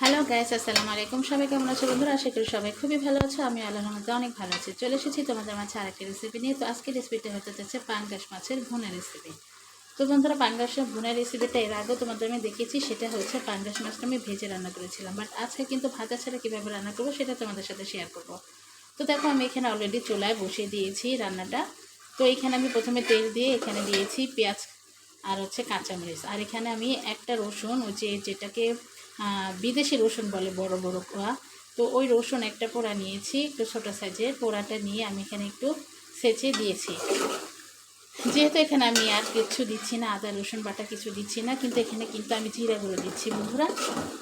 Hello guys, আসসালামু আলাইকুম। সবাই কেমন আছো বন্ধুরা? আশা করি সবাই খুবই ভালো আছো। আমি আল্লাহর রহমতে অনেক ভালো আছি। চলে এসেছি তোমাদের মাঝে আরেকটি রেসিপি নিয়ে। তো আজকের রেসিপিটা হতে যাচ্ছে পাঙ্গাস মাছের ভুনা রেসিপি। তো বন্ধুরা, পাঙ্গাসের ভুনা রেসিপিটা এর আগেও তোমাদের আমি দেখিয়েছি। সেটা হচ্ছে পাঙ্গাস মাছটা আমি ভেজে রান্না করেছিলাম, বাট আজকে কিন্তু ভাজা ছাড়া কীভাবে রান্না করবো সেটা তোমাদের সাথে শেয়ার করব। তো দেখো, আমি এখানে অলরেডি চুলায় বসিয়ে দিয়েছি রান্নাটা। তো এখানে আমি প্রথমে তেল দিয়ে এখানে দিয়েছি পেঁয়াজ আর হচ্ছে কাঁচামরিচ, আর এখানে আমি একটা রসুন, ওই যেটাকে বিদেশি রসুন বলে, বড় বড় কোয়া। তো ওই রসুন একটা পোড়া নিয়েছি, একটু ছোটো সাইজের। পোড়াটা নিয়ে আমি এখানে একটু সেঁচে দিয়েছি। যেহেতু এখানে আমি আর কিছু দিচ্ছি না, আদা রসুন বাটা কিছু দিচ্ছি না, কিন্তু এখানে কিন্তু আমি জিরা গুঁড়ো দিচ্ছি বন্ধুরা,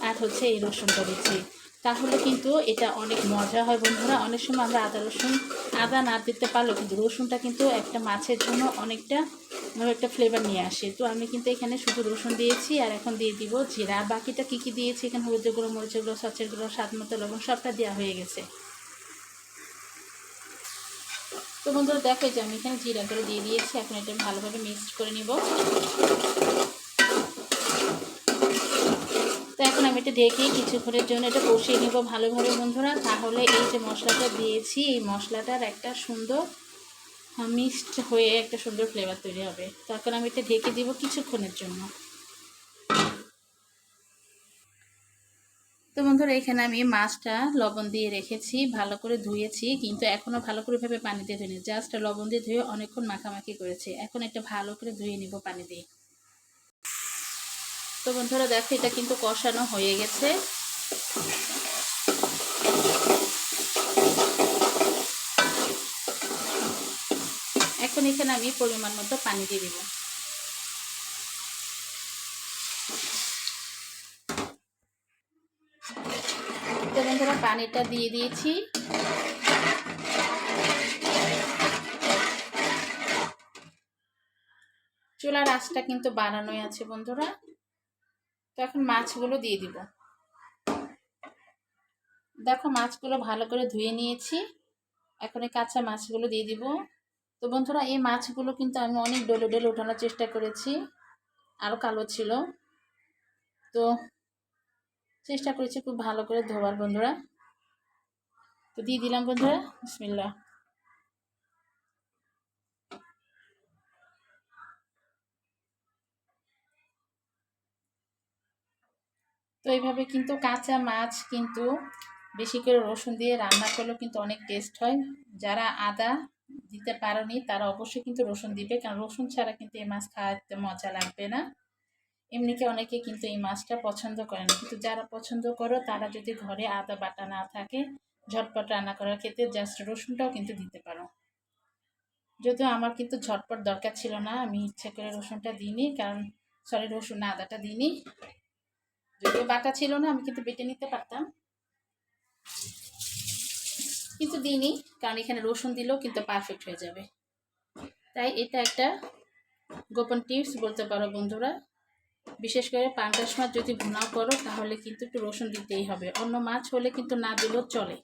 আর হচ্ছে এই রসুনটা দিচ্ছি। তাহলে কিন্তু এটা অনেক মজা হয় বন্ধুরা। অনেক সময় আমরা আদা না দিতে পারলেও কিন্তু রসুনটা কিন্তু একটা মাছের জন্য অনেকটা একটা ফ্লেভার নিয়ে আসে। তো আমি কিন্তু এখানে শুধু রসুন দিয়েছি, আর এখন দিয়ে দিব জিরা। আর বাকিটা কী কী দিয়েছি, এখানে হলুদের গুঁড়ো, মরিচের গুঁড়ো, সচের গুঁড়ো, স্বাদ মতো লবণ, সবটা দেওয়া হয়ে গেছে। তো বন্ধুরা দেখো, যে আমি এখানে জিরা গুঁড়ো দিয়ে দিয়েছি। এখন এটা ভালোভাবে মিক্সড করে নিব। তো এখন আমি এটা ঢেকে কিছুক্ষণের জন্য এটা কষিয়ে নিব ভালোভাবে বন্ধুরা। তাহলে এই যে মশলাটা দিয়েছি, এই মশলাটার একটা সুন্দর মিক্সড হয়ে একটা সুন্দর ফ্লেভার তৈরি হবে। তো এখন আমি এটা ঢেকে দিব কিছুক্ষণের জন্য। তো বন্ধুরা, এখানে আমি মাছটা লবণ দিয়ে রেখেছি, ভালো করে ধুয়েছি, কিন্তু এখনও ভালো করে ভাবে পানি দিয়ে ধুইনি। জাস্ট লবণ দিয়ে ধুয়ে অনেকক্ষণ মাখামাখি করেছি। এখন এটা ভালো করে ধুয়ে নিব পানি দিয়ে। তো বন্ধুরা দেখো, এটা কিন্তু কষানো হয়ে গেছে। এখন এখানে আমি পরিমাণ মতো পানি দিয়ে দেব। তো বন্ধুরা, পানিটা দিয়ে দিয়েছি। চুলার আঁচটা কিন্তু বাড়ানোই আছে বন্ধুরা। তো এখন মাছগুলো দিয়ে দিব। দেখো, মাছগুলো ভালো করে ধুয়ে নিয়েছি। এখন এই কাঁচা মাছগুলো দিয়ে দিব। তো বন্ধুরা, এই মাছগুলো কিন্তু আমি অনেক ডলে ডলে ওঠানোর চেষ্টা করেছি, আরও কালো ছিল। তো চেষ্টা করেছি খুব ভালো করে ধোয়ার বন্ধুরা। তো দিয়ে দিলাম বন্ধুরা, বিসমিল্লাহ। তো এইভাবে কিন্তু কাঁচা মাছ কিন্তু বেশি করে রসুন দিয়ে রান্না করলেও কিন্তু অনেক টেস্ট হয়। যারা আদা দিতে পারেনি তারা অবশ্যই কিন্তু রসুন দিবে, কারণ রসুন ছাড়া কিন্তু এই মাছ খাওয়াতে মজা লাগবে না। এমনিতে অনেকে কিন্তু এই মাছটা পছন্দ করে না, কিন্তু যারা পছন্দ করো তারা যদি ঘরে আদা বাটা না থাকে, ঝটপট রান্না করার ক্ষেত্রে জাস্ট রসুনটাও কিন্তু দিতে পারো। যদিও আমার কিন্তু ঝটপট দরকার ছিল না, আমি ইচ্ছে করে রসুনটা দিইনি, কারণ রসুন না, আদাটা দিইনি। যদিও বাটা ছিল না, আমি কিন্তু বেটে নিতে পারতাম, কিন্তু দিইনি, কারণ এখানে রসুন দিলেও কিন্তু পারফেক্ট হয়ে যাবে। তাই এটা একটা গোপন টিপস বলতে পারো বন্ধুরা। বিশেষ করে পাঙ্গাস মাছ যদি ভুনাও করো, তাহলে কিন্তু একটু রসুন দিতেই হবে। অন্য মাছ হলে কিন্তু না দিলেও চলে।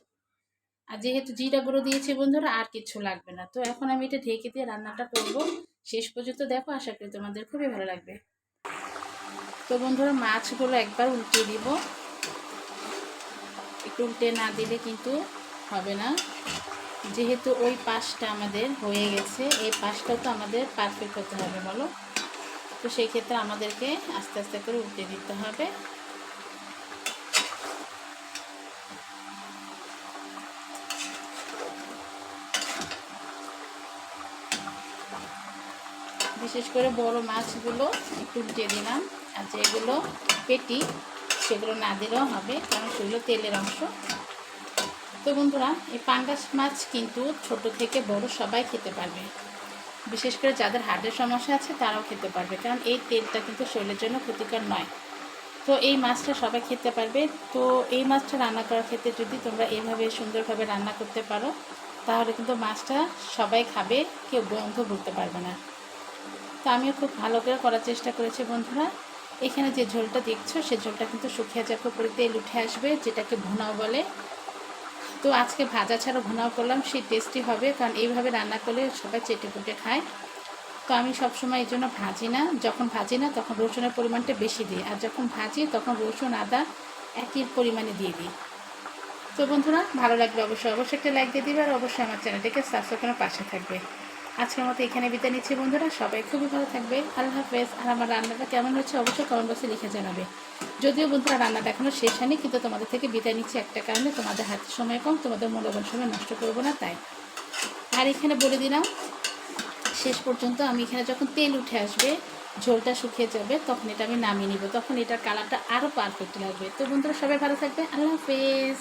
আর যেহেতু জিরা গুঁড়ো দিয়েছি বন্ধুরা, আর কিছু লাগবে না। তো এখন আমি এটা ঢেকে দিয়ে রান্নাটা করব। শেষ পর্যন্ত দেখো, আশা করি তোমাদের খুবই ভালো লাগবে। তো বন্ধুরা, মাছগুলো একবার উল্টে দিব। একটু উল্টে না দিলে কিন্তু হবে না, যেহেতু ওই পাশটা আমাদের হয়ে গেছে, এই পাশটাও তো আমাদের পারফেক্ট হতে হবে বলো। তো সেই ক্ষেত্রে আমাদেরকে আস্তে আস্তে করে উল্টে দিতে হবে। বিশেষ করে বড় মাছগুলো একটু উল্টে দিলাম, আর যেগুলো পেটি সেগুলো না দিলেও হবে, কারণ সেগুলো তেলের অংশ। তো বন্ধুরা, এই পাঙ্গাস মাছ কিন্তু ছোট থেকে বড় সবাই খেতে পারবে। বিশেষ করে যাদের হার্টের সমস্যা আছে তারাও খেতে পারবে, কারণ এই তেলটা কিন্তু শরীরের জন্য ক্ষতিকর নয়। তো এই মাছটা সবাই খেতে পারবে। তো এই মাছটা রান্না করার ক্ষেত্রে যদি তোমরা এইভাবে সুন্দরভাবে রান্না করতে পারো, তাহলে কিন্তু মাছটা সবাই খাবে, কেউ গন্ধ ভুলতে পারবে না। তো আমিও খুব ভালো করে করার চেষ্টা করেছি বন্ধুরা। এখানে যে ঝোলটা দেখছো, সে ঝোলটা কিন্তু শুকিয়ে যাওয়ার পরে তেল উঠে আসবে, যেটাকে ভুনাও বলে। তো আজকে ভাজা ছাড়া ভুনাও করলাম, সেই টেস্টি হবে, কারণ এইভাবে রান্না করলে সবাই চেটেপুটে খায়। তো আমি সবসময় এই জন্য ভাজি না, যখন ভাজি না তখন রসুনের পরিমাণটা বেশি দিই, আর যখন ভাজি তখন রসুন আদা একই পরিমাণে দিয়ে দিই। তো বন্ধুরা, ভালো লাগলে অবশ্যই একটা লাইক দিয়ে দিবে, আর অবশ্যই আমার চ্যানেলটিকে সাবস্ক্রাইব করে পাশে থাকবে। আজকের মতো এখানে বিদায় নিচ্ছি বন্ধুরা, সবাই খুবই ভালো থাকবে, আল্লাহ হাফেজ। আর আমার রান্নাটা কেমন হচ্ছে অবশ্যই কমেন্ট বক্সে লিখে জানাবে। যদিও বন্ধুরা রান্নাটা এখনও শেষ হয়নি, কিন্তু তোমাদের থেকে বিদায় নিচ্ছি একটা কারণে, তোমাদের হাতে সময় কম, তোমাদের মূল্যবান সময় নষ্ট করবো না তাই। আর এখানে বলে দিলাম, শেষ পর্যন্ত আমি এখানে যখন তেল উঠে আসবে, ঝোলটা শুকিয়ে যাবে, তখন এটা আমি নামিয়ে নিব, তখন এটার কালারটা আরও পারফেক্ট লাগবে। তো বন্ধুরা সবাই ভালো থাকবে, আল্লাহ হাফেজ।